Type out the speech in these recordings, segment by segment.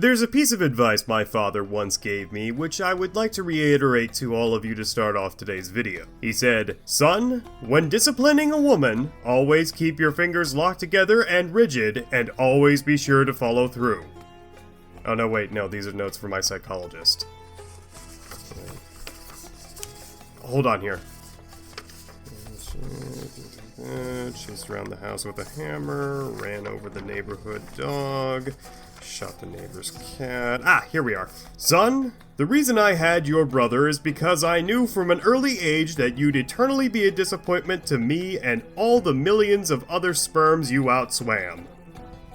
There's a piece of advice my father once gave me, which I would like to reiterate to all of you to start off today's video. He said, "Son, when disciplining a woman, always keep your fingers locked together and rigid, and always be sure to follow through." Oh no, wait, no, these are notes from my psychologist. Hold on here. Chased around the house with a hammer, ran over the neighborhood dog, shot the neighbor's cat. Ah, here we are. "Son, the reason I had your brother is because I knew from an early age that you'd eternally be a disappointment to me and all the millions of other sperms you outswam."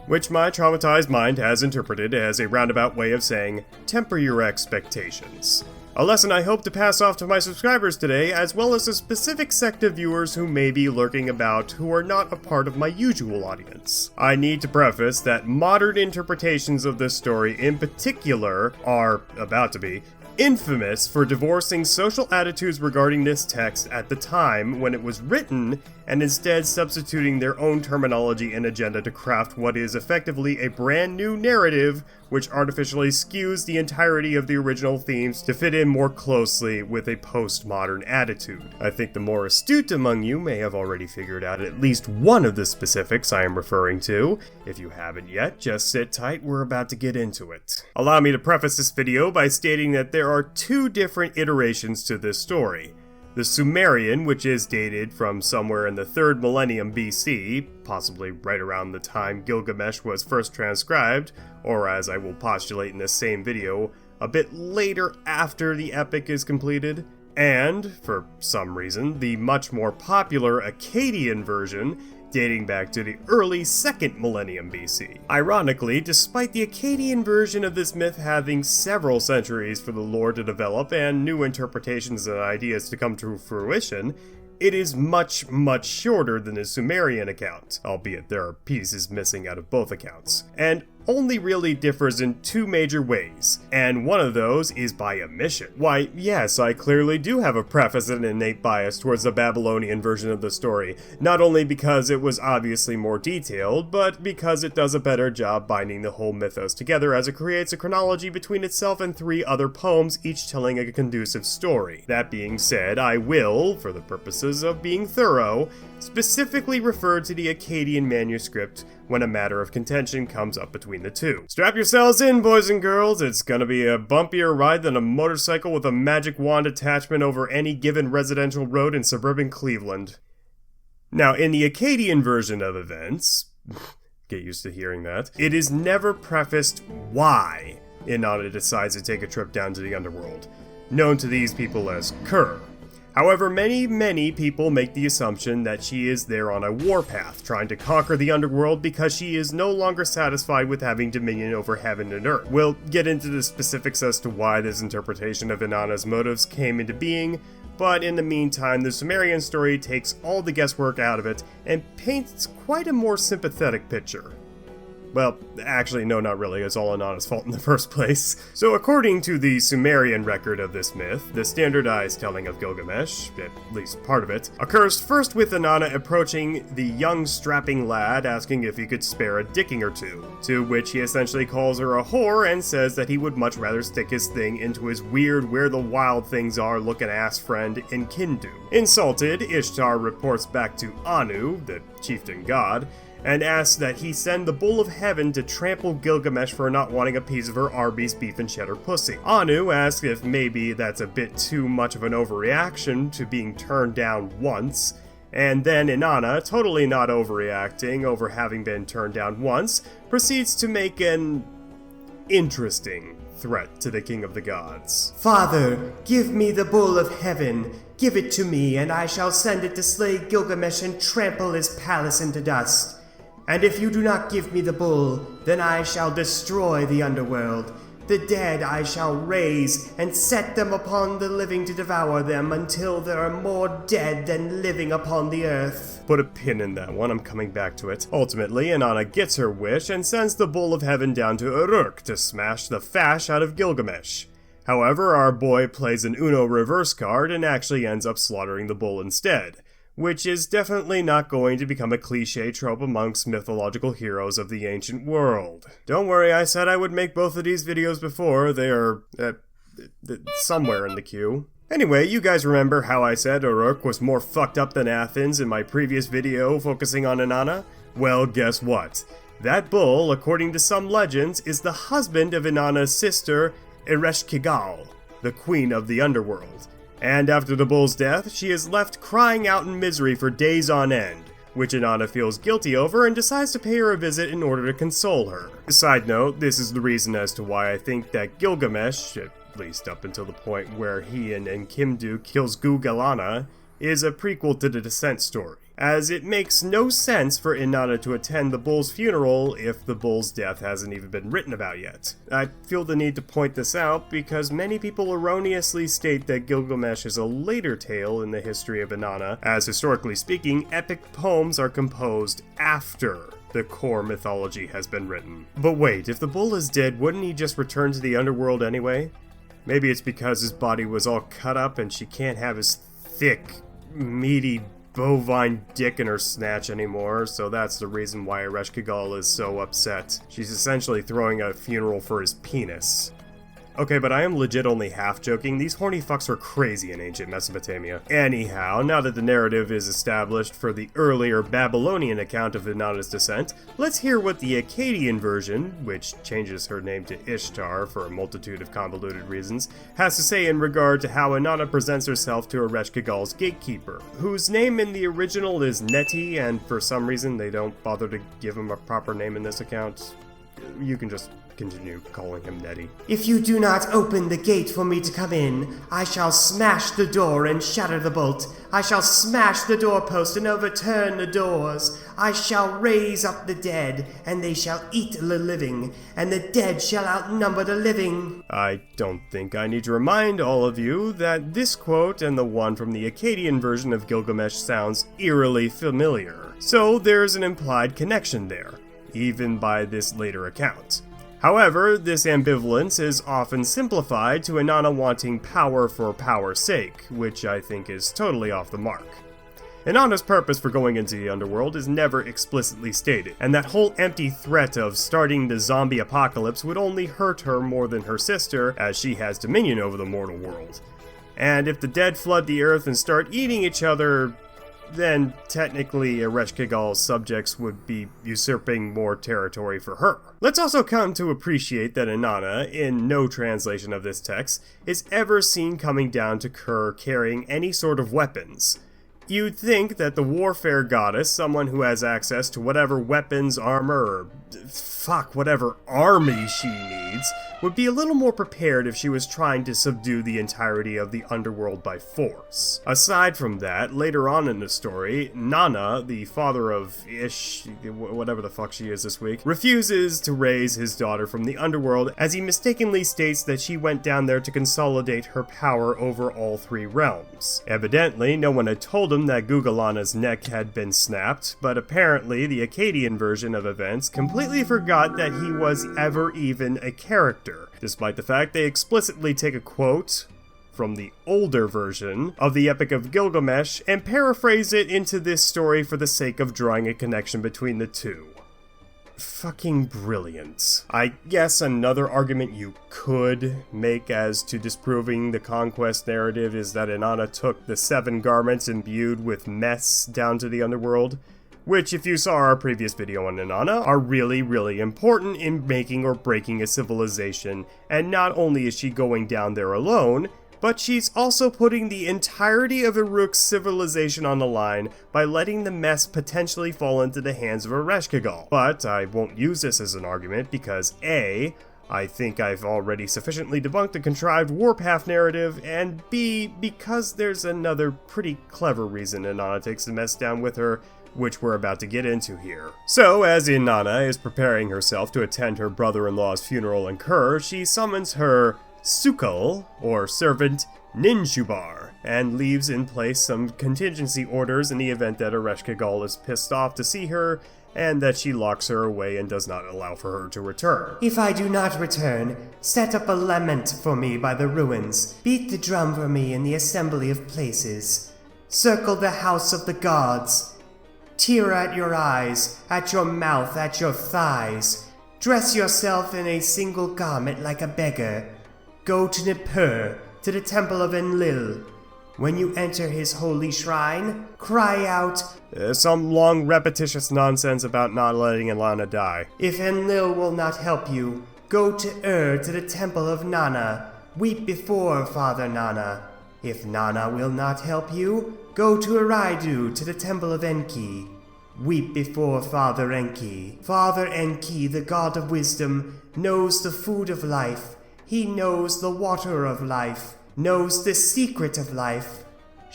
Which my traumatized mind has interpreted as a roundabout way of saying, temper your expectations. A lesson I hope to pass off to my subscribers today, as well as a specific sect of viewers who may be lurking about who are not a part of my usual audience. I need to preface that modern interpretations of this story in particular are, about to be, infamous for divorcing social attitudes regarding this text at the time when it was written, and instead substituting their own terminology and agenda to craft what is effectively a brand new narrative which artificially skews the entirety of the original themes to fit in more closely with a postmodern attitude. I think the more astute among you may have already figured out at least one of the specifics I am referring to. If you haven't yet, just sit tight, we're about to get into it. Allow me to preface this video by stating that there are two different iterations to this story. The Sumerian, which is dated from somewhere in the 3rd millennium BC, possibly right around the time Gilgamesh was first transcribed, or as I will postulate in this same video, a bit later after the epic is completed, and, for some reason, the much more popular Acadian version, dating back to the early 2nd millennium BC. Ironically, despite the Acadian version of this myth having several centuries for the lore to develop and new interpretations and ideas to come to fruition, it is much, much shorter than the Sumerian account, albeit there are pieces missing out of both accounts, and only really differs in two major ways, and one of those is by omission. Why, yes, I clearly do have a preface and innate bias towards the Babylonian version of the story, not only because it was obviously more detailed, but because it does a better job binding the whole mythos together as it creates a chronology between itself and 3 other poems, each telling a conducive story. That being said, I will, for the purposes of being thorough, specifically refer to the Acadian manuscript when a matter of contention comes up between the two. Strap yourselves in, boys and girls, it's gonna be a bumpier ride than a motorcycle with a magic wand attachment over any given residential road in suburban Cleveland. Now, in the Acadian version of events, get used to hearing that, it is never prefaced why Inanna decides to take a trip down to the Underworld, known to these people as Kur. However, many people make the assumption that she is there on a warpath, trying to conquer the Underworld because she is no longer satisfied with having dominion over heaven and earth. We'll get into the specifics as to why this interpretation of Inanna's motives came into being, but in the meantime, the Sumerian story takes all the guesswork out of it and paints quite a more sympathetic picture. Well, actually, no, not really. It's all Inanna's fault in the first place. So according to the Sumerian record of this myth, the standardized telling of Gilgamesh, at least part of it, occurs first with Inanna approaching the young strapping lad asking if he could spare a dicking or two, to which he essentially calls her a whore and says that he would much rather stick his thing into his weird where the wild things are looking ass friend in Kindu. Insulted, Ishtar reports back to Anu, the chieftain god, and asks that he send the Bull of Heaven to trample Gilgamesh for not wanting a piece of her Arby's beef and cheddar pussy. Anu asks if maybe that's a bit too much of an overreaction to being turned down once, and then Inanna, totally not overreacting over having been turned down once, proceeds to make an interesting threat to the king of the gods. "Father, give me the Bull of Heaven. Give it to me, and I shall send it to slay Gilgamesh and trample his palace into dust. And if you do not give me the bull, then I shall destroy the underworld. The dead I shall raise, and set them upon the living to devour them until there are more dead than living upon the earth." Put a pin in that one, I'm coming back to it. Ultimately, Inanna gets her wish and sends the Bull of Heaven down to Uruk to smash the fash out of Gilgamesh. However, our boy plays an Uno reverse card and actually ends up slaughtering the bull instead, which is definitely not going to become a cliche trope amongst mythological heroes of the ancient world. Don't worry, I said I would make both of these videos before. They are somewhere in the queue. Anyway, you guys remember how I said Uruk was more fucked up than Athens in my previous video focusing on Inanna? Well, guess what? That bull, according to some legends, is the husband of Inanna's sister, Ereshkigal, the queen of the Underworld. And after the bull's death, she is left crying out in misery for days on end, which Inanna feels guilty over and decides to pay her a visit in order to console her. Side note, this is the reason as to why I think that Gilgamesh, at least up until the point where he and Enkidu kills Gugalana, is a prequel to the Descent story, as it makes no sense for Inanna to attend the bull's funeral if the bull's death hasn't even been written about yet. I feel the need to point this out because many people erroneously state that Gilgamesh is a later tale in the history of Inanna, as historically speaking, epic poems are composed after the core mythology has been written. But wait, if the bull is dead, wouldn't he just return to the Underworld anyway? Maybe it's because his body was all cut up and she can't have his thick, meaty bovine dick in her snatch anymore, so that's the reason why Ereshkigal is so upset. She's essentially throwing a funeral for his penis. Okay, but I am legit only half joking. These horny fucks were crazy in ancient Mesopotamia. Anyhow, now that the narrative is established for the earlier Babylonian account of Inanna's descent, let's hear what the Acadian version, which changes her name to Ishtar for a multitude of convoluted reasons, has to say in regard to how Inanna presents herself to Ereshkigal's Gatekeeper, whose name in the original is Neti, and for some reason they don't bother to give him a proper name in this account. You can just continue calling him Nettie. If you do not open the gate for me to come in, I shall smash the door and shatter the bolt. I shall smash the doorpost and overturn the doors. I shall raise up the dead, and they shall eat the living, and the dead shall outnumber the living. I don't think I need to remind all of you that this quote and the one from the Akkadian version of Gilgamesh sounds eerily familiar. So there's an implied connection there, even by this later account. However, this ambivalence is often simplified to Inanna wanting power for power's sake, which I think is totally off the mark. Inanna's purpose for going into the Underworld is never explicitly stated, and that whole empty threat of starting the zombie apocalypse would only hurt her more than her sister, as she has dominion over the mortal world. And if the dead flood the earth and start eating each other, then technically Ereshkigal's subjects would be usurping more territory for her. Let's also come to appreciate that Inanna, in no translation of this text, is ever seen coming down to Ker carrying any sort of weapons. You'd think that the warfare goddess, someone who has access to whatever weapons, armor, or whatever army she needs, would be a little more prepared if she was trying to subdue the entirety of the Underworld by force. Aside from that, later on in the story, Nanna, the father of whatever the fuck she is this week, refuses to raise his daughter from the Underworld as he mistakenly states that she went down there to consolidate her power over all three realms. Evidently, no one had told him that Gugalana's neck had been snapped, but apparently the Acadian version of events completely forgot that he was ever even a character, despite the fact they explicitly take a quote from the older version of the Epic of Gilgamesh and paraphrase it into this story for the sake of drawing a connection between the two. Fucking brilliant. I guess another argument you could make as to disproving the conquest narrative is that Inanna took the 7 garments imbued with mess down to the Underworld, which, if you saw our previous video on Inanna, are really, really important in making or breaking a civilization, and not only is she going down there alone, but she's also putting the entirety of Uruk's civilization on the line by letting the mess potentially fall into the hands of Ereshkigal. But I won't use this as an argument because A, I think I've already sufficiently debunked the contrived warpath narrative, and B, because there's another pretty clever reason Inanna takes the mess down with her, which we're about to get into here. So, as Inanna is preparing herself to attend her brother-in-law's funeral in Ker, she summons her Sukal, or servant, Ninshubar, and leaves in place some contingency orders in the event that Ereshkigal is pissed off to see her, and that she locks her away and does not allow for her to return. If I do not return, set up a lament for me by the ruins. Beat the drum for me in the assembly of places. Circle the house of the gods. Tear at your eyes, at your mouth, at your thighs. Dress yourself in a single garment like a beggar. Go to Nippur, to the temple of Enlil. When you enter his holy shrine, cry out, Some long repetitious nonsense about not letting Inanna die. If Enlil will not help you, go to to the temple of Nana. Weep before Father Nana. If Nana will not help you, go to Eridu, to the temple of Enki. Weep before Father Enki. Father Enki, the god of wisdom, knows the food of life. He knows the water of life, knows the secret of life.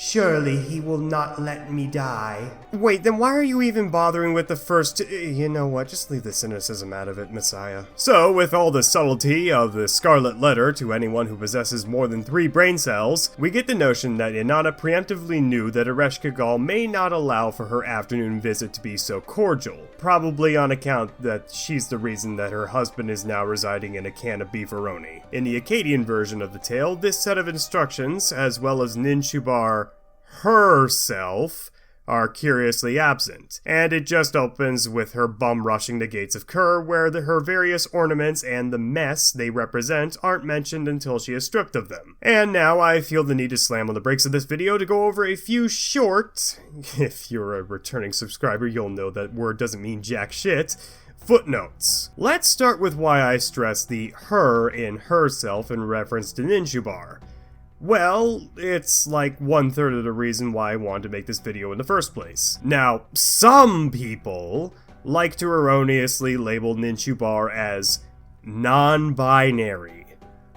Surely he will not let me die. Wait, then why are you even bothering with the first... You know what, just leave the cynicism out of it, Messiah. So, with all the subtlety of the Scarlet Letter to anyone who possesses more than 3 brain cells, we get the notion that Inanna preemptively knew that Ereshkigal may not allow for her afternoon visit to be so cordial, probably on account that she's the reason that her husband is now residing in a can of beefaroni. In the Acadian version of the tale, this set of instructions, as well as Ninshubar herself, are curiously absent, and it just opens with her bum rushing the gates of Kur, where her various ornaments and the mess they represent aren't mentioned until she is stripped of them. And now I feel the need to slam on the brakes of this video to go over a few short, if you're a returning subscriber you'll know that word doesn't mean jack shit, footnotes. Let's start with why I stress the her in herself in reference to Ninshubar. Well, it's like 1/3 of the reason why I wanted to make this video in the first place. Now, some people like to erroneously label Ninshubar as non-binary,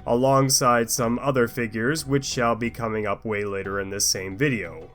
alongside some other figures which shall be coming up way later in this same video.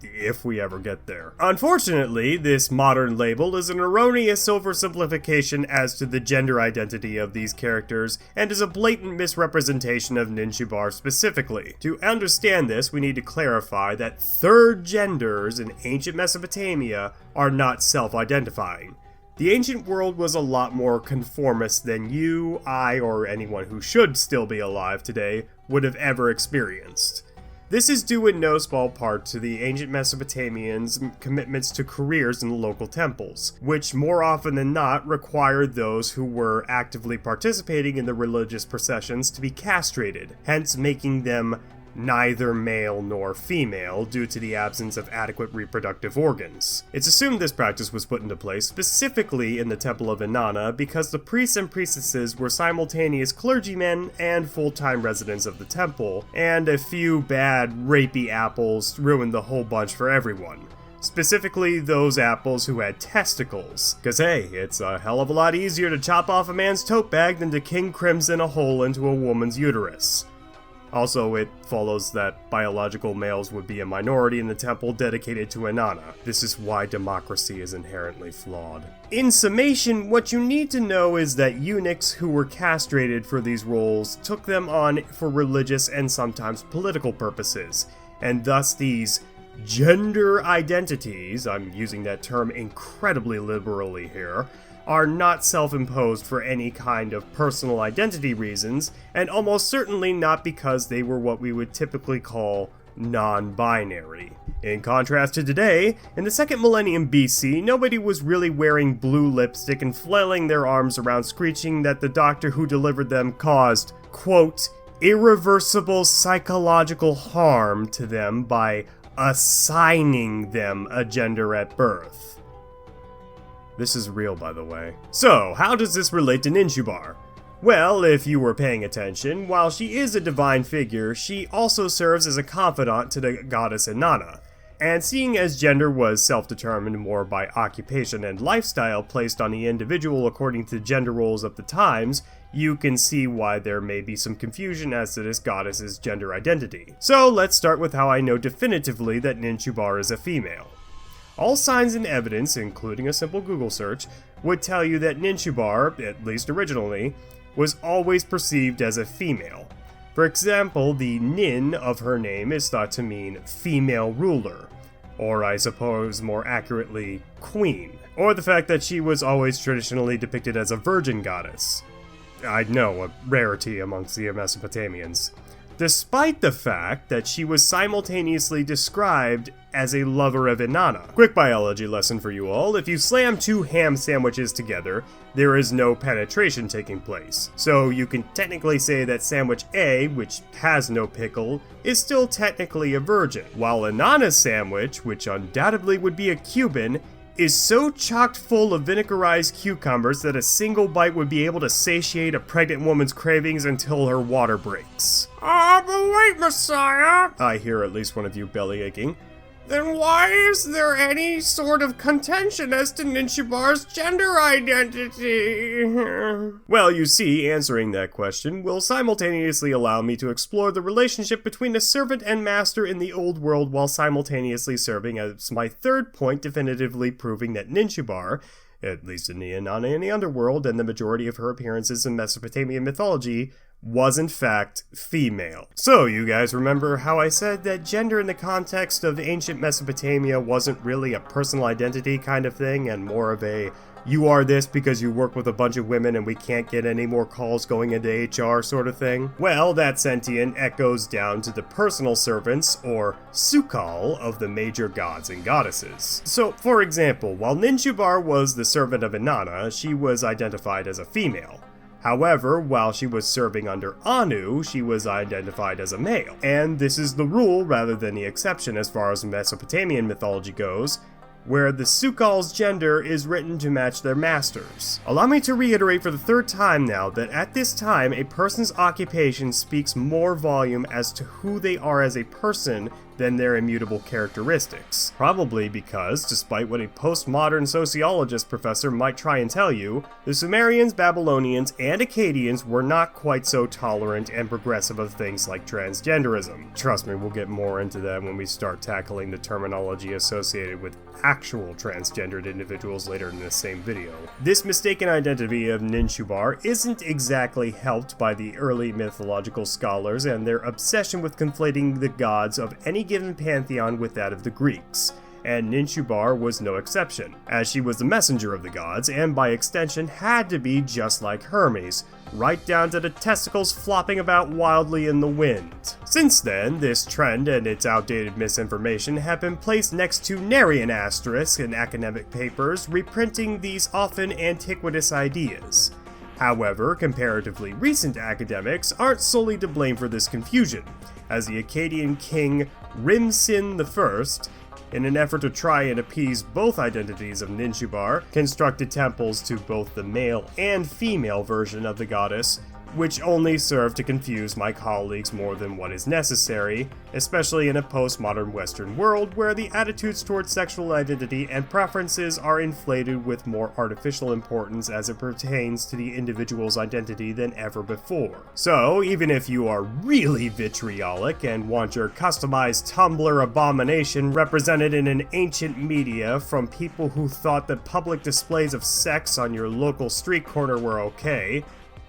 If we ever get there. Unfortunately, this modern label is an erroneous oversimplification as to the gender identity of these characters, and is a blatant misrepresentation of Ninshubar specifically. To understand this, we need to clarify that third genders in ancient Mesopotamia are not self-identifying. The ancient world was a lot more conformist than you, I, or anyone who should still be alive today would have ever experienced. This is due in no small part to the ancient Mesopotamians' commitments to careers in the local temples, which more often than not required those who were actively participating in the religious processions to be castrated, hence making them neither male nor female due to the absence of adequate reproductive organs. It's assumed this practice was put into place specifically in the Temple of Inanna because the priests and priestesses were simultaneous clergymen and full-time residents of the temple, and a few bad rapey apples ruined the whole bunch for everyone. Specifically those apples who had testicles. Cause hey, it's a hell of a lot easier to chop off a man's tote bag than to king crimson a hole into a woman's uterus. Also, it follows that biological males would be a minority in the temple dedicated to Inanna. This is why democracy is inherently flawed. In summation, what you need to know is that eunuchs who were castrated for these roles took them on for religious and sometimes political purposes, and thus these gender identities, I'm using that term incredibly liberally here, are not self-imposed for any kind of personal identity reasons, and almost certainly not because they were what we would typically call non-binary. In contrast to today, in the 2nd millennium BC, nobody was really wearing blue lipstick and flailing their arms around screeching that the doctor who delivered them caused, quote, irreversible psychological harm to them by assigning them a gender at birth. This is real, by the way. So, how does this relate to Ninshubar? Well, if you were paying attention, while she is a divine figure, she also serves as a confidant to the goddess Inanna. And seeing as gender was self-determined more by occupation and lifestyle placed on the individual according to gender roles of the times, you can see why there may be some confusion as to this goddess's gender identity. So, let's start with how I know definitively that Ninshubar is a female. All signs and evidence, including a simple Google search, would tell you that Ninshubar, at least originally, was always perceived as a female. For example, the Nin of her name is thought to mean female ruler, or I suppose more accurately, queen, or the fact that she was always traditionally depicted as a virgin goddess. I know, a rarity amongst the Mesopotamians. despite the fact that she was simultaneously described as a lover of Inanna. Quick biology lesson for you all: if you slam two ham sandwiches together, there is no penetration taking place. So you can technically say that sandwich A, which has no pickle, is still technically a virgin, while Inanna's sandwich, which undoubtedly would be a Cuban, is so chocked full of vinegarized cucumbers that a single bite would be able to satiate a pregnant woman's cravings until her water breaks. Ah, but wait, Messiah! I hear at least one of you belly aching. Then why is there any sort of contention as to Ninshubar's gender identity? Well, you see, answering that question will simultaneously allow me to explore the relationship between a servant and master in the old world while simultaneously serving as my third point definitively proving that Ninshubar, at least in the Inanna and the Underworld and the majority of her appearances in Mesopotamian mythology, was in fact female. So, you guys remember how I said that gender in the context of ancient Mesopotamia wasn't really a personal identity kind of thing, and more of a you are this because you work with a bunch of women and we can't get any more calls going into HR sort of thing? Well, that sentient echoes down to the personal servants, or sukal, of the major gods and goddesses. So, for example, while Ninshubar was the servant of Inanna, she was identified as a female. However, while she was serving under Anu, she was identified as a male. And this is the rule rather than the exception as far as Mesopotamian mythology goes, where the Sukal's gender is written to match their masters. Allow me to reiterate for the third time now that at this time, a person's occupation speaks more volume as to who they are as a person than their immutable characteristics. Probably because, despite what a postmodern sociologist professor might try and tell you, the Sumerians, Babylonians, and Acadians were not quite so tolerant and progressive of things like transgenderism. Trust me, we'll get more into that when we start tackling the terminology associated with actual transgendered individuals later in this same video. This mistaken identity of Ninshubar isn't exactly helped by the early mythological scholars and their obsession with conflating the gods of any given pantheon with that of the Greeks, and Ninshubar was no exception, as she was the messenger of the gods and by extension had to be just like Hermes, right down to the testicles flopping about wildly in the wind. Since then, this trend and its outdated misinformation have been placed next to nary an asterisk in academic papers reprinting these often antiquitous ideas. However, comparatively recent academics aren't solely to blame for this confusion, as the Akkadian king Rimsin I, in an effort to try and appease both identities of Ninshubar, constructed temples to both the male and female version of the goddess, which only serve to confuse my colleagues more than what is necessary, especially in a postmodern Western world where the attitudes towards sexual identity and preferences are inflated with more artificial importance as it pertains to the individual's identity than ever before. So, even if you are really vitriolic and want your customized Tumblr abomination represented in an ancient media from people who thought that public displays of sex on your local street corner were okay,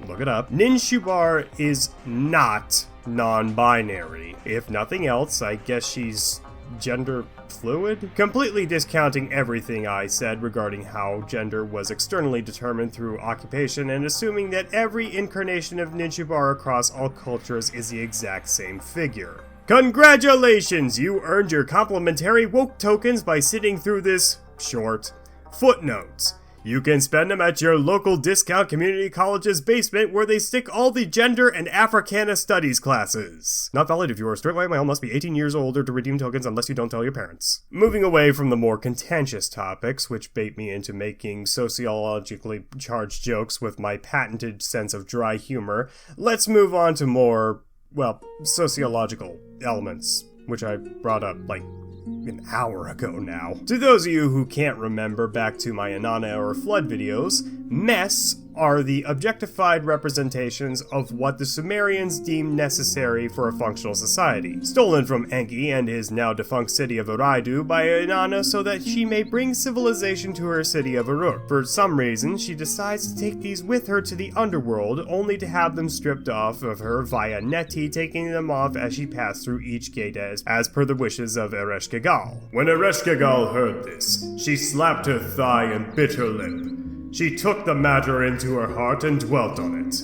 look it up. Ninshubar is not non-binary. If nothing else, I guess she's gender fluid? Completely discounting everything I said regarding how gender was externally determined through occupation and assuming that every incarnation of Ninshubar across all cultures is the exact same figure. Congratulations! You earned your complimentary woke tokens by sitting through this short footnote. You can spend them at your local discount community college's basement where they stick all the gender and Africana studies classes. Not valid if you are a straight white male, must be 18 years or older to redeem tokens unless you don't tell your parents. Moving away from the more contentious topics, which bait me into making sociologically charged jokes with my patented sense of dry humor, let's move on to more, well, sociological elements, which I brought up, like, an hour ago now. To those of you who can't remember back to my Inanna or Flood videos, mess are the objectified representations of what the Sumerians deemed necessary for a functional society, stolen from Enki and his now defunct city of Eridu by Inanna so that she may bring civilization to her city of Uruk. For some reason, she decides to take these with her to the Underworld, only to have them stripped off of her via Neti, taking them off as she passed through each gate as per the wishes of Ereshkigal. When Ereshkigal heard this, she slapped her thigh and bit her lip. She took the matter into her heart and dwelt on it.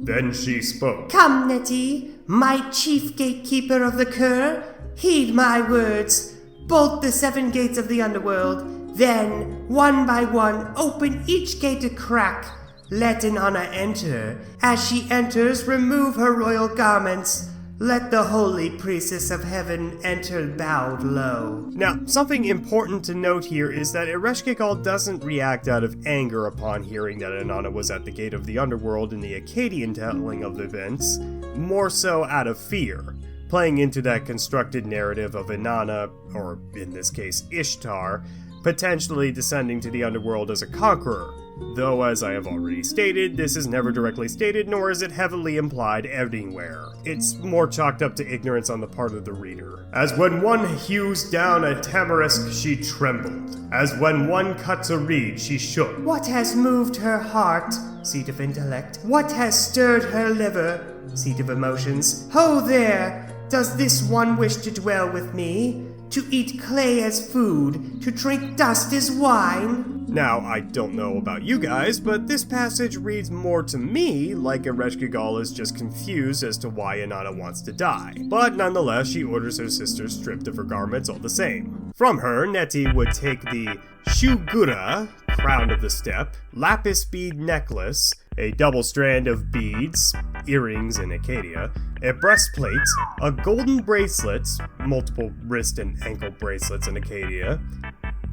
Then she spoke. Come, Neti, my chief gatekeeper of the Kur, heed my words. Bolt the 7 gates of the Underworld, then, one by one, open each gate a crack. Let Inanna enter. As she enters, remove her royal garments. Let the holy priestess of heaven enter bowed low. Now, something important to note here is that Ereshkigal doesn't react out of anger upon hearing that Inanna was at the gate of the Underworld in the Acadian telling of events, more so out of fear, playing into that constructed narrative of Inanna, or in this case Ishtar, potentially descending to the Underworld as a conqueror. Though, as I have already stated, this is never directly stated, nor is it heavily implied anywhere. It's more chalked up to ignorance on the part of the reader. As when one hews down a tamarisk, she trembled. As when one cuts a reed, she shook. What has moved her heart, seat of intellect? What has stirred her liver, seat of emotions? Ho there! Does this one wish to dwell with me? To eat clay as food, to drink dust as wine? Now, I don't know about you guys, but this passage reads more to me like Ereshkigal is just confused as to why Inanna wants to die. But nonetheless, she orders her sister stripped of her garments all the same. From her, Neti would take the Shugura, crown of the steppe, lapis bead necklace, a double strand of beads, earrings in Acadia, a breastplate, a golden bracelet, multiple wrist and ankle bracelets in Acadia,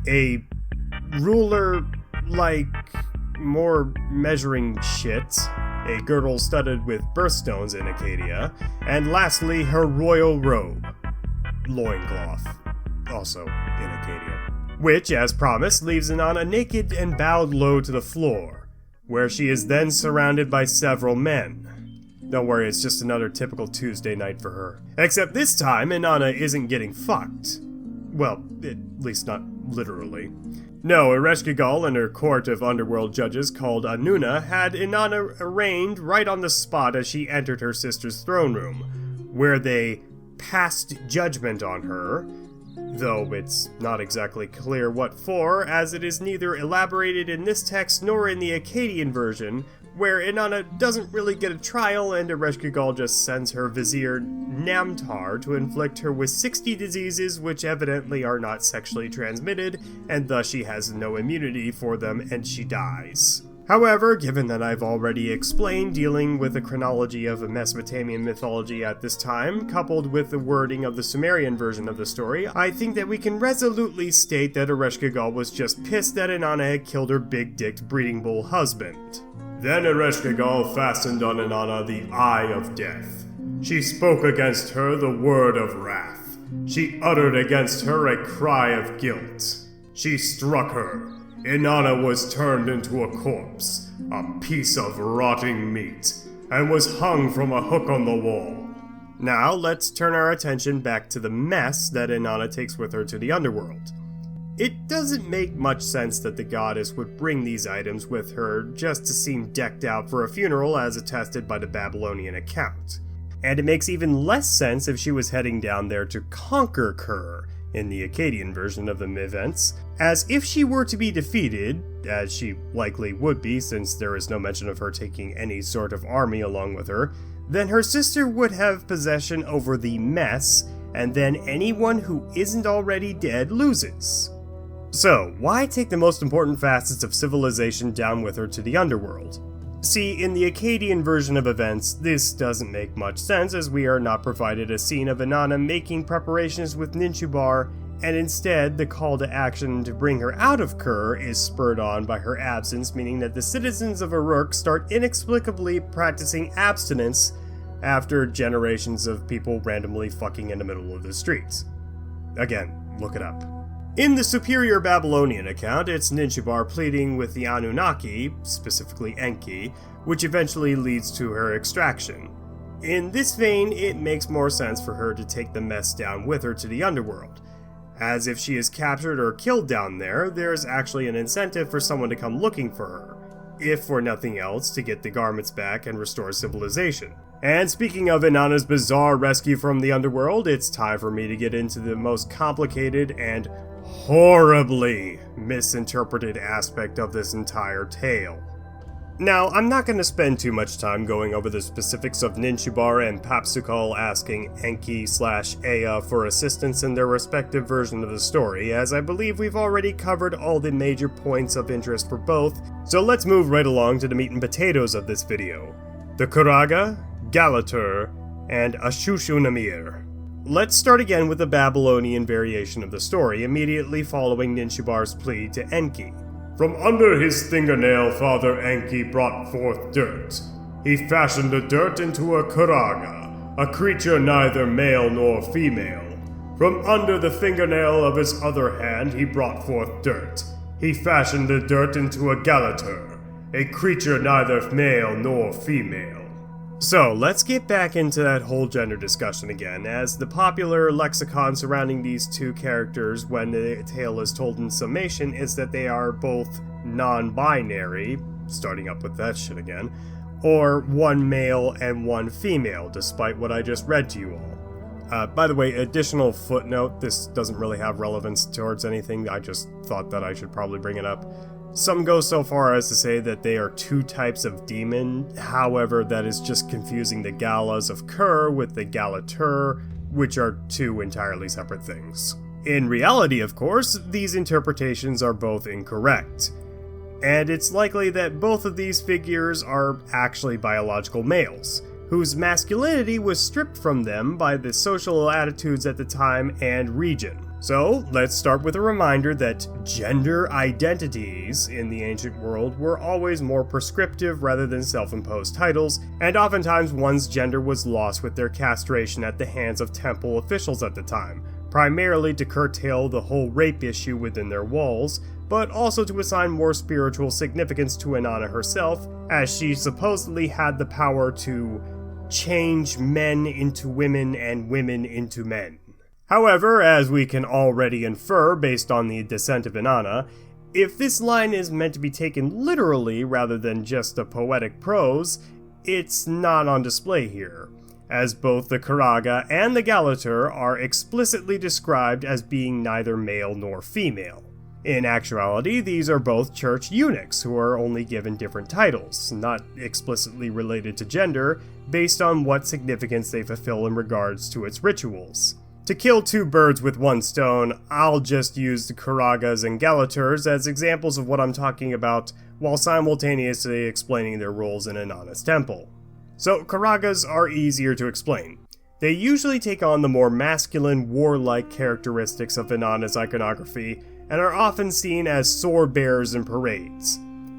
a ruler, like, more measuring shit, a girdle studded with birthstones in Acadia, and lastly, her royal robe, loincloth, also in Acadia, which, as promised, leaves Inanna naked and bowed low to the floor, where she is then surrounded by several men. Don't worry, it's just another typical Tuesday night for her. Except this time, Inanna isn't getting fucked. Well, at least not literally. No, Ereshkigal and her court of underworld judges called Anuna had Inanna arraigned right on the spot as she entered her sister's throne room, where they passed judgment on her, though it's not exactly clear what for, as it is neither elaborated in this text nor in the Acadian version, where Inanna doesn't really get a trial and Ereshkigal just sends her vizier Namtar to inflict her with 60 diseases which evidently are not sexually transmitted, and thus she has no immunity for them and she dies. However, given that I've already explained dealing with the chronology of Mesopotamian mythology at this time, coupled with the wording of the Sumerian version of the story, I think that we can resolutely state that Ereshkigal was just pissed that Inanna had killed her big-dicked breeding bull husband. Then Ereshkigal fastened on Inanna the Eye of Death. She spoke against her the word of wrath. She uttered against her a cry of guilt. She struck her. Inanna was turned into a corpse, a piece of rotting meat, and was hung from a hook on the wall. Now let's turn our attention back to the mess that Inanna takes with her to the Underworld. It doesn't make much sense that the goddess would bring these items with her just to seem decked out for a funeral as attested by the Babylonian account. And it makes even less sense if she was heading down there to conquer Kur, in the Acadian version of the events, as if she were to be defeated, as she likely would be since there is no mention of her taking any sort of army along with her, then her sister would have possession over the mess, and then anyone who isn't already dead loses. So, why take the most important facets of civilization down with her to the Underworld? See, in the Acadian version of events, this doesn't make much sense as we are not provided a scene of Inanna making preparations with Ninshubar, and instead the call to action to bring her out of Kur is spurred on by her absence, meaning that the citizens of Uruk start inexplicably practicing abstinence after generations of people randomly fucking in the middle of the streets. Again, look it up. In the superior Babylonian account, it's Ninshubar pleading with the Anunnaki, specifically Enki, which eventually leads to her extraction. In this vein, it makes more sense for her to take the mess down with her to the Underworld, as if she is captured or killed down there, there's actually an incentive for someone to come looking for her, if for nothing else to get the garments back and restore civilization. And speaking of Inanna's bizarre rescue from the Underworld, it's time for me to get into the most complicated and horribly misinterpreted aspect of this entire tale. Now, I'm not going to spend too much time going over the specifics of Ninshubar and Papsukal asking Enki/Ea for assistance in their respective version of the story, as I believe we've already covered all the major points of interest for both, so let's move right along to the meat and potatoes of this video. The Kuraga, Galatur, and Ashushunamir. Let's start again with the Babylonian variation of the story, immediately following Ninshubar's plea to Enki. From under his fingernail father Enki brought forth dirt. He fashioned the dirt into a Kuraga, a creature neither male nor female. From under the fingernail of his other hand he brought forth dirt. He fashioned the dirt into a Galatur, a creature neither male nor female. So, let's get back into that whole gender discussion again, as the popular lexicon surrounding these two characters when the tale is told in summation is that they are both non-binary, starting up with that shit again, or one male and one female, despite what I just read to you all. By the way, additional footnote, this doesn't really have relevance towards anything, I just thought that I should probably bring it up. Some go so far as to say that they are two types of demon, however, that is just confusing the Galas of Kur with the Galatur, which are two entirely separate things. In reality, of course, these interpretations are both incorrect, and it's likely that both of these figures are actually biological males, whose masculinity was stripped from them by the social attitudes at the time and region. So, let's start with a reminder that gender identities in the ancient world were always more prescriptive rather than self-imposed titles, and oftentimes one's gender was lost with their castration at the hands of temple officials at the time, primarily to curtail the whole rape issue within their walls, but also to assign more spiritual significance to Inanna herself, as she supposedly had the power to change men into women and women into men. However, as we can already infer based on the descent of Inanna, if this line is meant to be taken literally rather than just a poetic prose, it's not on display here, as both the Kuraga and the Galatur are explicitly described as being neither male nor female. In actuality, these are both church eunuchs who are only given different titles, not explicitly related to gender, based on what significance they fulfill in regards to its rituals. To kill two birds with one stone, I'll just use the Kuragas and Galaturs as examples of what I'm talking about, while simultaneously explaining their roles in Inanna's temple. So, Kuragas are easier to explain. They usually take on the more masculine, warlike characteristics of Inanna's iconography, and are often seen as sword bearers in parades,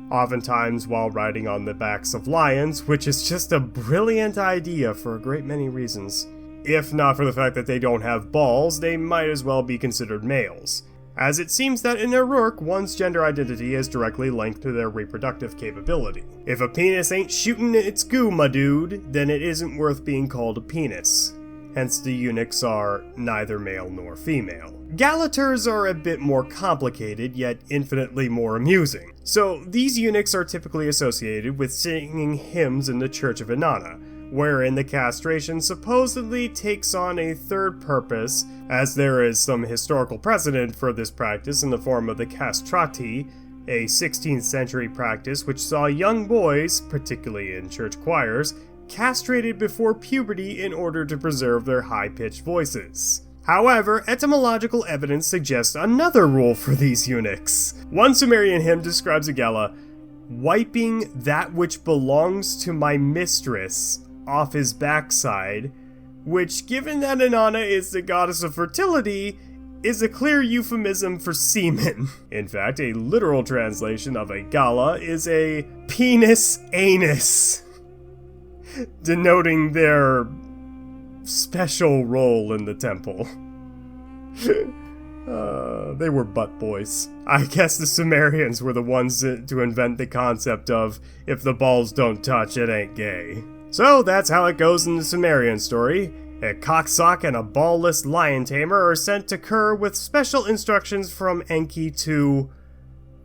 oftentimes while riding on the backs of lions, which is just a brilliant idea for a great many reasons. If not for the fact that they don't have balls, they might as well be considered males, as it seems that in Uruk, one's gender identity is directly linked to their reproductive capability. If a penis ain't shooting its goo, my dude, then it isn't worth being called a penis. Hence the eunuchs are neither male nor female. Galaturs are a bit more complicated, yet infinitely more amusing. So these eunuchs are typically associated with singing hymns in the Church of Inanna, wherein the castration supposedly takes on a third purpose, as there is some historical precedent for this practice in the form of the castrati, a 16th century practice which saw young boys, particularly in church choirs, castrated before puberty in order to preserve their high-pitched voices. However, etymological evidence suggests another rule for these eunuchs. One Sumerian hymn describes a Gala wiping that which belongs to my mistress off his backside, which, given that Inanna is the goddess of fertility, is a clear euphemism for semen. In fact, a literal translation of a Gala is a penis anus, denoting their special role in the temple. They were butt boys. I guess the Sumerians were the ones to invent the concept of, if the balls don't touch, it ain't gay. So that's how it goes in the Sumerian story. A cocksock and a ballless lion tamer are sent to Kur with special instructions from Enki to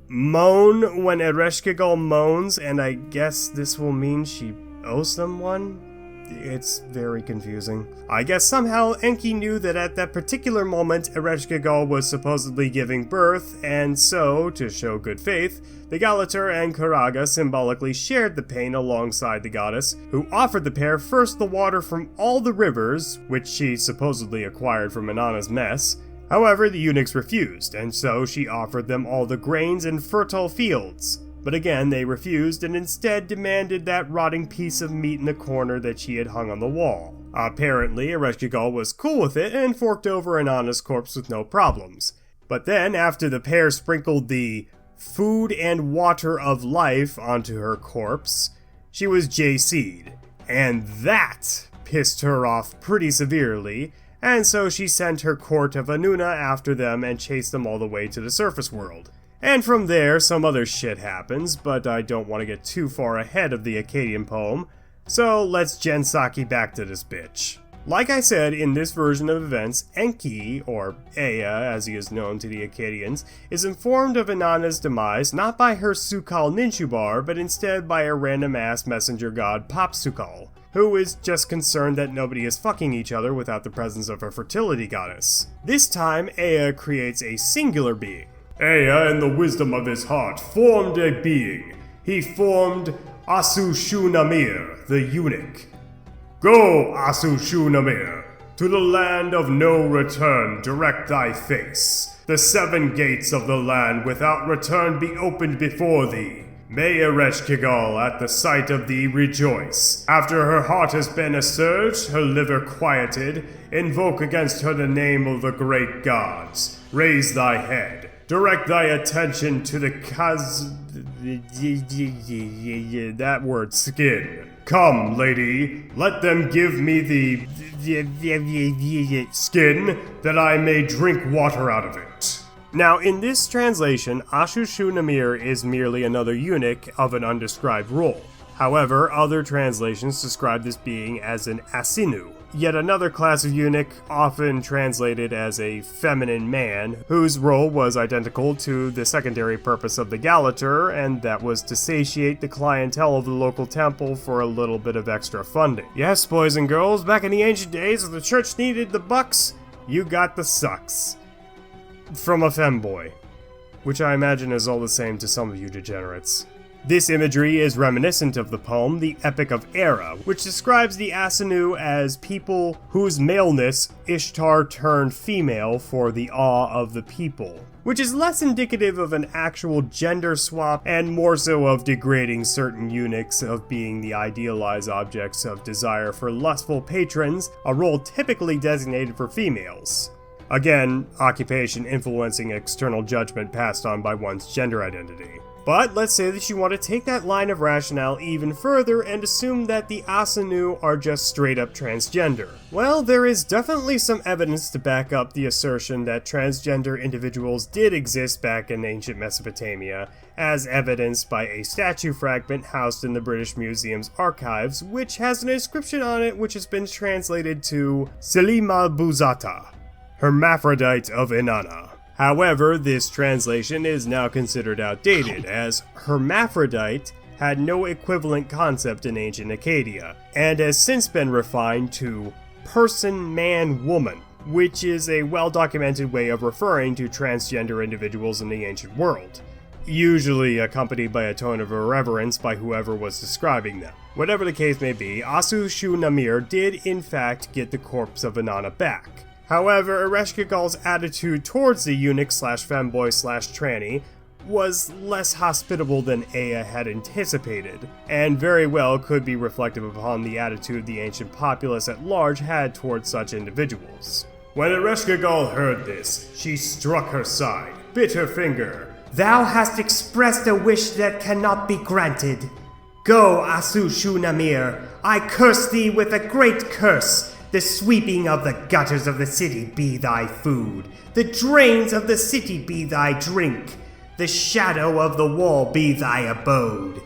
moan when Ereshkigal moans, and I guess this will mean she owes them one? It's very confusing. I guess somehow Enki knew that at that particular moment Ereshkigal was supposedly giving birth, and so, to show good faith, the Galater and Karaga symbolically shared the pain alongside the goddess, who offered the pair first the water from all the rivers, which she supposedly acquired from Inanna's mess. However, the eunuchs refused, and so she offered them all the grains and fertile fields. But again, they refused and instead demanded that rotting piece of meat in the corner that she had hung on the wall. Apparently, Ereshkigal was cool with it and forked over Inanna's corpse with no problems. But then, after the pair sprinkled the food and water of life onto her corpse, she was JC'd. And that pissed her off pretty severely, and so she sent her court of Inanna after them and chased them all the way to the surface world. And from there, some other shit happens, but I don't want to get too far ahead of the Akkadian poem, so let's Gensaki back to this bitch. Like I said, in this version of events, Enki, or Ea as he is known to the Acadians, is informed of Inanna's demise not by her Sukal Ninshubar, but instead by a random-ass messenger god Popsukal, who is just concerned that nobody is fucking each other without the presence of a fertility goddess. This time, Ea creates a singular being. Ea, in the wisdom of his heart, formed a being. He formed Asushunamir, the eunuch. Go, Asushunamir, to the land of no return direct thy face. The 7 gates of the land without return be opened before thee. May Ereshkigal at the sight of thee rejoice. After her heart has been assuaged, her liver quieted, invoke against her the name of the great gods. Raise thy head. Direct thy attention to the that word, skin. Come, lady, let them give me the skin, that I may drink water out of it. Now, in this translation, Asushunamir is merely another eunuch of an undescribed role. However, other translations describe this being as an Asinu, yet another class of eunuch often translated as a feminine man, whose role was identical to the secondary purpose of the Galater, and that was to satiate the clientele of the local temple for a little bit of extra funding. Yes, boys and girls, back in the ancient days when the church needed the bucks, you got the sucks. From a femboy, which I imagine is all the same to some of you degenerates. This imagery is reminiscent of the poem The Epic of Era, which describes the Asinu as people whose maleness Ishtar turned female for the awe of the people, which is less indicative of an actual gender swap and more so of degrading certain eunuchs of being the idealized objects of desire for lustful patrons, a role typically designated for females. Again, occupation influencing external judgment passed on by one's gender identity. But let's say that you want to take that line of rationale even further and assume that the Asinu are just straight up transgender. Well, there is definitely some evidence to back up the assertion that transgender individuals did exist back in ancient Mesopotamia, as evidenced by a statue fragment housed in the British Museum's archives, which has an inscription on it which has been translated to Selima Buzata, Hermaphrodite of Inanna. However, this translation is now considered outdated, as hermaphrodite had no equivalent concept in ancient Acadia, and has since been refined to person, man, woman, which is a well-documented way of referring to transgender individuals in the ancient world, usually accompanied by a tone of irreverence by whoever was describing them. Whatever the case may be, Asushunamir did in fact get the corpse of Inanna back. However, Ereshkigal's attitude towards the eunuch/femboy/tranny was less hospitable than Ea had anticipated, and very well could be reflective upon the attitude the ancient populace at large had towards such individuals. When Ereshkigal heard this, she struck her side, bit her finger. Thou hast expressed a wish that cannot be granted. Go, Asushunamir, I curse thee with a great curse. The sweeping of the gutters of the city be thy food. The drains of the city be thy drink. The shadow of the wall be thy abode.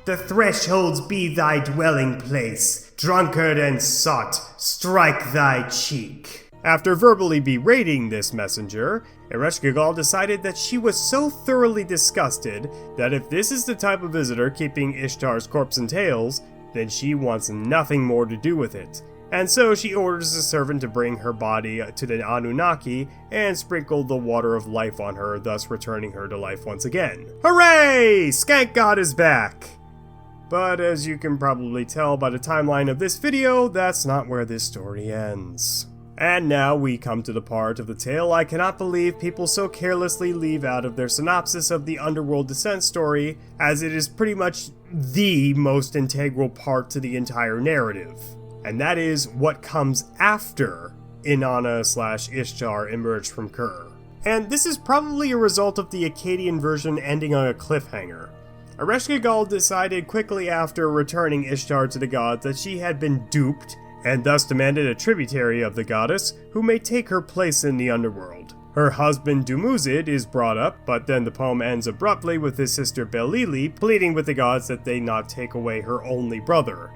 The thresholds be thy dwelling place. Drunkard and sot, strike thy cheek. After verbally berating this messenger, Ereshkigal decided that she was so thoroughly disgusted that if this is the type of visitor keeping Ishtar's corpse and tails, then she wants nothing more to do with it. And so she orders a servant to bring her body to the Anunnaki and sprinkle the water of life on her, thus returning her to life once again. Hooray! Skank God is back! But as you can probably tell by the timeline of this video, that's not where this story ends. And now we come to the part of the tale I cannot believe people so carelessly leave out of their synopsis of the Underworld descent story, as it is pretty much the most integral part to the entire narrative. And that is what comes after Inanna/Ishtar emerged from Ker. And this is probably a result of the Acadian version ending on a cliffhanger. Ereshkigal decided quickly after returning Ishtar to the gods that she had been duped, and thus demanded a tributary of the goddess who may take her place in the underworld. Her husband Dumuzid is brought up, but then the poem ends abruptly with his sister Belili pleading with the gods that they not take away her only brother.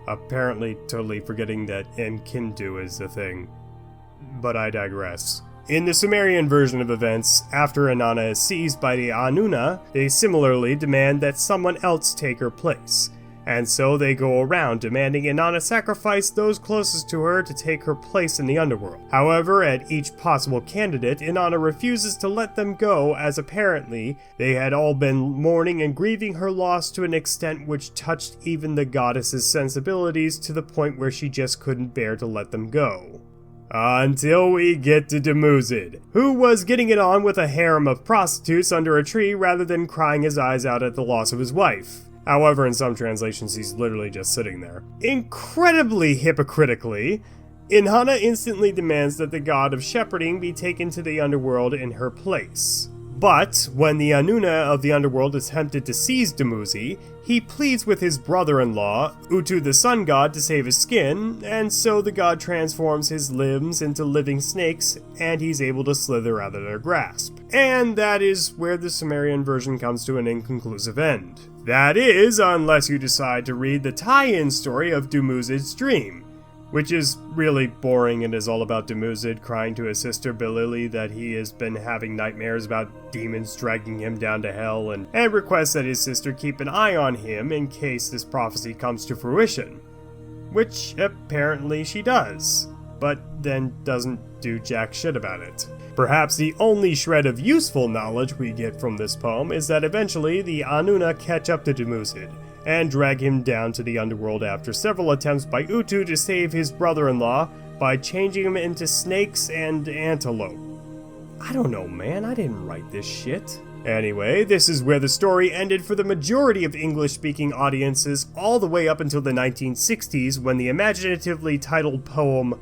Apparently totally forgetting that Enkidu is a thing. But I digress. In the Sumerian version of events, after Inanna is seized by the Anuna, they similarly demand that someone else take her place. And so they go around demanding Inanna sacrifice those closest to her to take her place in the underworld. However, at each possible candidate, Inanna refuses to let them go, as apparently they had all been mourning and grieving her loss to an extent which touched even the goddess's sensibilities to the point where she just couldn't bear to let them go. Until we get to Dumuzid, who was getting it on with a harem of prostitutes under a tree rather than crying his eyes out at the loss of his wife. However, in some translations, he's literally just sitting there. Incredibly hypocritically, Inanna instantly demands that the god of shepherding be taken to the underworld in her place. But when the Anuna of the underworld is tempted to seize Dumuzid, he pleads with his brother-in-law, Utu the sun god, to save his skin, and so the god transforms his limbs into living snakes, and he's able to slither out of their grasp. And that is where the Sumerian version comes to an inconclusive end. That is, unless you decide to read the tie-in story of Dumuzid's dream, which is really boring and is all about Dumuzid crying to his sister Belili that he has been having nightmares about demons dragging him down to hell, and requests that his sister keep an eye on him in case this prophecy comes to fruition. Which apparently she does, but then doesn't do jack shit about it. Perhaps the only shred of useful knowledge we get from this poem is that eventually the Anuna catch up to Dumuzid and drag him down to the underworld after several attempts by Utu to save his brother-in-law by changing him into snakes and antelope. I don't know, man, I didn't write this shit. Anyway, this is where the story ended for the majority of English-speaking audiences all the way up until the 1960s, when the imaginatively titled poem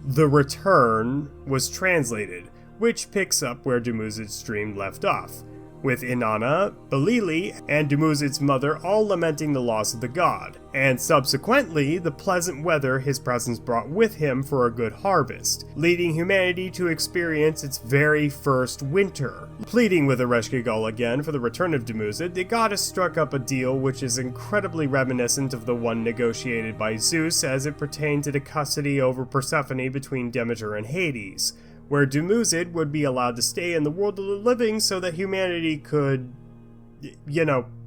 The Return was translated, which picks up where Dumuzid's dream left off, with Inanna, Belili, and Dumuzid's mother all lamenting the loss of the god, and subsequently the pleasant weather his presence brought with him for a good harvest, leading humanity to experience its very first winter. Pleading with Ereshkigal again for the return of Dumuzid, the goddess struck up a deal which is incredibly reminiscent of the one negotiated by Zeus as it pertained to the custody over Persephone between Demeter and Hades, where Dumuzid would be allowed to stay in the world of the living so that humanity could,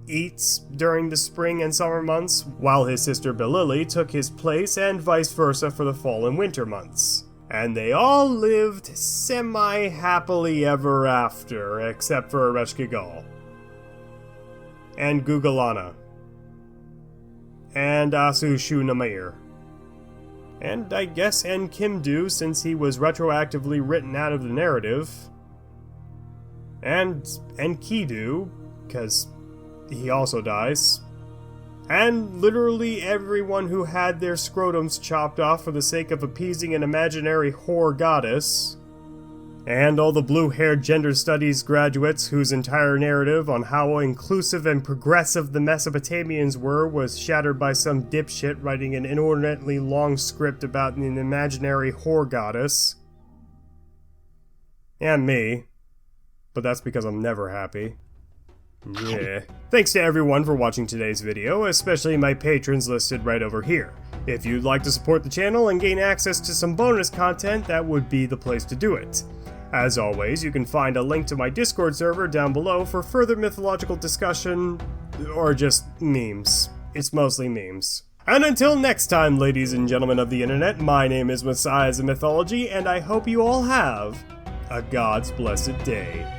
eat during the spring and summer months, while his sister Belili took his place, and vice versa for the fall and winter months. And they all lived semi-happily ever after, except for Ereshkigal. And Gugalana. And Asu-Shu-Namir. And I guess Enkidu, since he was retroactively written out of the narrative. And Enkidu, because he also dies. And literally everyone who had their scrotums chopped off for the sake of appeasing an imaginary whore goddess. And all the blue-haired gender studies graduates whose entire narrative on how inclusive and progressive the Mesopotamians were was shattered by some dipshit writing an inordinately long script about an imaginary whore goddess. And me. But that's because I'm never happy. Yeah. Thanks to everyone for watching today's video, especially my patrons listed right over here. If you'd like to support the channel and gain access to some bonus content, that would be the place to do it. As always, you can find a link to my Discord server down below for further mythological discussion, or just memes. It's mostly memes. And until next time, ladies and gentlemen of the internet, my name is Messiahs of Mythology, and I hope you all have a God's blessed day.